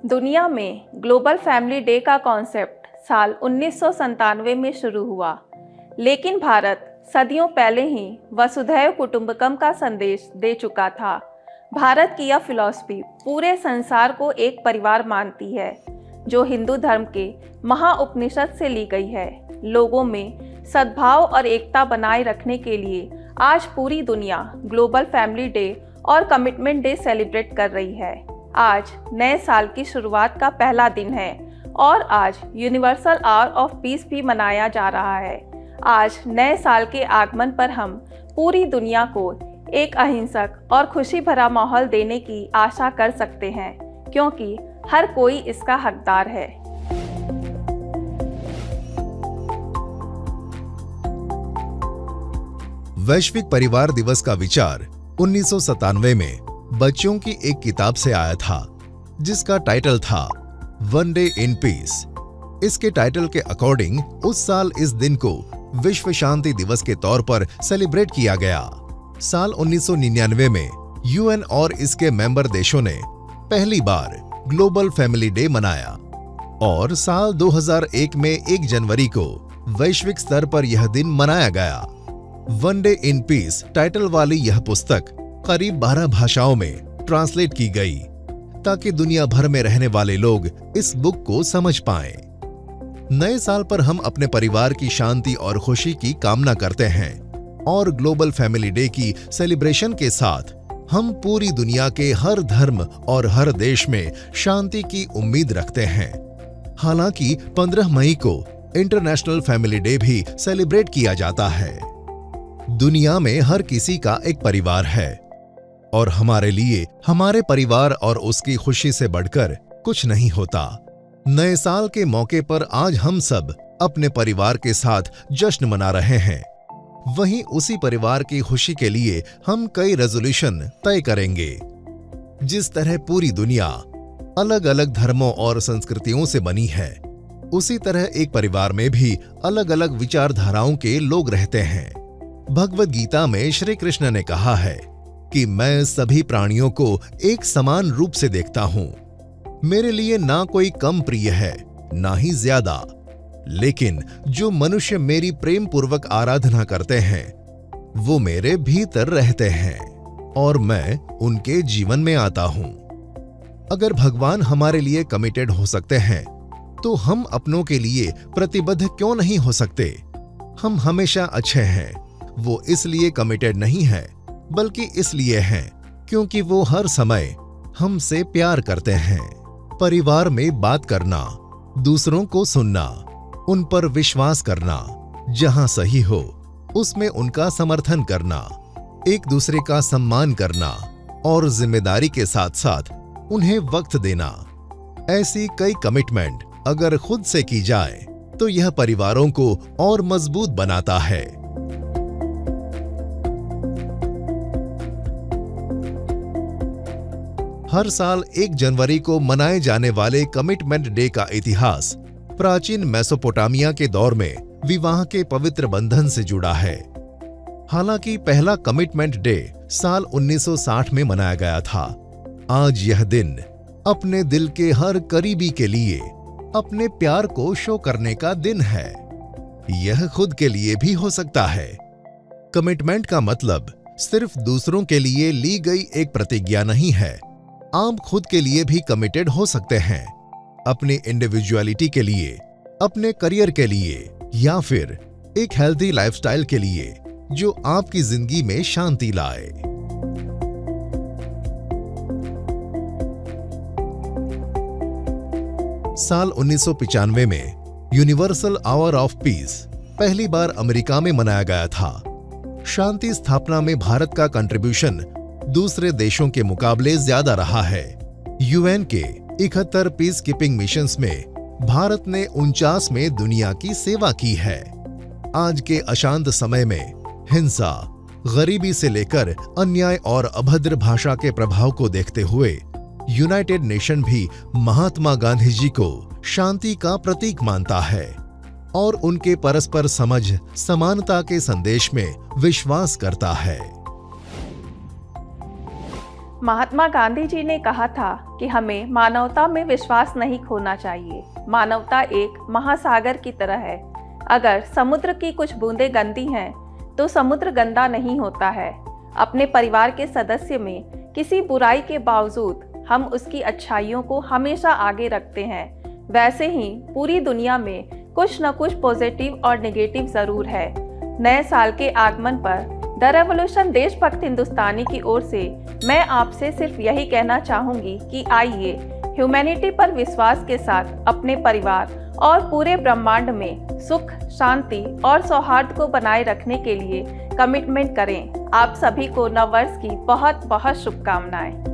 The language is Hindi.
दुनिया में ग्लोबल फैमिली डे का कॉन्सेप्ट साल 1997 में शुरू हुआ, लेकिन भारत सदियों पहले ही वसुधैव कुटुंबकम का संदेश दे चुका था। भारत की यह फिलॉसफी पूरे संसार को एक परिवार मानती है, जो हिंदू धर्म के महाउपनिषद से ली गई है। लोगों में सद्भाव और एकता बनाए रखने के लिए आज पूरी दुनिया ग्लोबल फैमिली डे और कमिटमेंट डे सेलिब्रेट कर रही है। आज नए साल की शुरुआत का पहला दिन है और आज यूनिवर्सल आवर ऑफ पीस भी मनाया जा रहा है। आज नए साल के आगमन पर हम पूरी दुनिया को एक अहिंसक और खुशी भरा माहौल देने की आशा कर सकते हैं, क्योंकि हर कोई इसका हकदार है। वैश्विक परिवार दिवस का विचार 1997 में बच्चों की एक किताब से आया था, जिसका टाइटल था वन डे इन पीस। इसके टाइटल के अकॉर्डिंग उस साल इस दिन को विश्व शांति दिवस के तौर पर सेलिब्रेट किया गया। साल 1999 में यूएन और इसके मेंबर देशों ने पहली बार ग्लोबल फैमिली डे मनाया और साल 2001 में 1 जनवरी को वैश्विक स्तर पर यह दिन मनाया गया। One day in peace title वाली यह पुस्तक करीब 12 भाषाओं में ट्रांसलेट की गई, ताकि दुनिया भर में रहने वाले लोग इस बुक को समझ पाएं। नए साल पर हम अपने परिवार की शांति और खुशी की कामना करते हैं और ग्लोबल फैमिली डे की सेलिब्रेशन के साथ हम पूरी दुनिया के हर धर्म और हर देश में शांति की उम्मीद रखते हैं। हालांकि 15 मई को इंटरनेशनल फैमिली डे भी सेलिब्रेट किया जाता है। दुनिया में हर किसी का एक परिवार है और हमारे लिए हमारे परिवार और उसकी खुशी से बढ़कर कुछ नहीं होता। नए साल के मौके पर आज हम सब अपने परिवार के साथ जश्न मना रहे हैं। वहीं उसी परिवार की खुशी के लिए हम कई रेजोल्यूशन तय करेंगे। जिस तरह पूरी दुनिया अलग अलग धर्मों और संस्कृतियों से बनी है, उसी तरह एक परिवार में भी अलग अलग विचारधाराओं के लोग रहते हैं। भगवद गीता में श्री कृष्ण ने कहा है कि मैं सभी प्राणियों को एक समान रूप से देखता हूं। मेरे लिए ना कोई कम प्रिय है, ना ही ज्यादा, लेकिन जो मनुष्य मेरी प्रेम पूर्वक आराधना करते हैं, वो मेरे भीतर रहते हैं और मैं उनके जीवन में आता हूं। अगर भगवान हमारे लिए कमिटेड हो सकते हैं, तो हम अपनों के लिए प्रतिबद्ध क्यों नहीं हो सकते? हम हमेशा अच्छे हैं। वो इसलिए कमिटेड नहीं है, बल्कि इसलिए हैं क्योंकि वो हर समय हमसे प्यार करते हैं। परिवार में बात करना, दूसरों को सुनना, उन पर विश्वास करना, जहां सही हो उसमें उनका समर्थन करना, एक दूसरे का सम्मान करना और जिम्मेदारी के साथ साथ उन्हें वक्त देना, ऐसी कई कमिटमेंट अगर खुद से की जाए तो यह परिवारों को और मजबूत बनाता है। हर साल 1 जनवरी को मनाए जाने वाले कमिटमेंट डे का इतिहास प्राचीन मेसोपोटामिया के दौर में विवाह के पवित्र बंधन से जुड़ा है। हालांकि पहला कमिटमेंट डे साल 1960 में मनाया गया था। आज यह दिन अपने दिल के हर करीबी के लिए अपने प्यार को शो करने का दिन है। यह खुद के लिए भी हो सकता है। कमिटमेंट का मतलब सिर्फ दूसरों के लिए ली गई एक प्रतिज्ञा नहीं है। आप खुद के लिए भी कमिटेड हो सकते हैं, अपनी इंडिविजुअलिटी के लिए, अपने करियर के लिए या फिर एक हेल्दी लाइफस्टाइल के लिए जो आपकी जिंदगी में शांति लाए। साल 1995 में यूनिवर्सल आवर ऑफ पीस पहली बार अमेरिका में मनाया गया था। शांति स्थापना में भारत का कंट्रीब्यूशन दूसरे देशों के मुकाबले ज्यादा रहा है। यूएन के 71 पीस कीपिंग मिशंस में भारत ने 49 में दुनिया की सेवा की है। आज के अशांत समय में हिंसा, गरीबी से लेकर अन्याय और अभद्र भाषा के प्रभाव को देखते हुए यूनाइटेड नेशन भी महात्मा गांधी जी को शांति का प्रतीक मानता है और उनके परस्पर समझ, समानता के संदेश में विश्वास करता है। महात्मा गांधी जी ने कहा था कि हमें मानवता में विश्वास नहीं खोना चाहिए। मानवता एक महासागर की तरह है। अगर समुद्र की कुछ बूंदें गंदी हैं, तो समुद्र गंदा नहीं होता है। अपने परिवार के सदस्य में किसी बुराई के बावजूद हम उसकी अच्छाइयों को हमेशा आगे रखते हैं। वैसे ही पूरी दुनिया में कुछ न कुछ पॉजिटिव और नेगेटिव ज़रूर है। नए साल के आगमन पर द रेवोल्यूशन देशभक्त हिंदुस्तानी की ओर से मैं आपसे सिर्फ यही कहना चाहूँगी कि आइए ह्यूमैनिटी पर विश्वास के साथ अपने परिवार और पूरे ब्रह्मांड में सुख, शांति और सौहार्द को बनाए रखने के लिए कमिटमेंट करें। आप सभी को नववर्ष की बहुत बहुत शुभकामनाएं।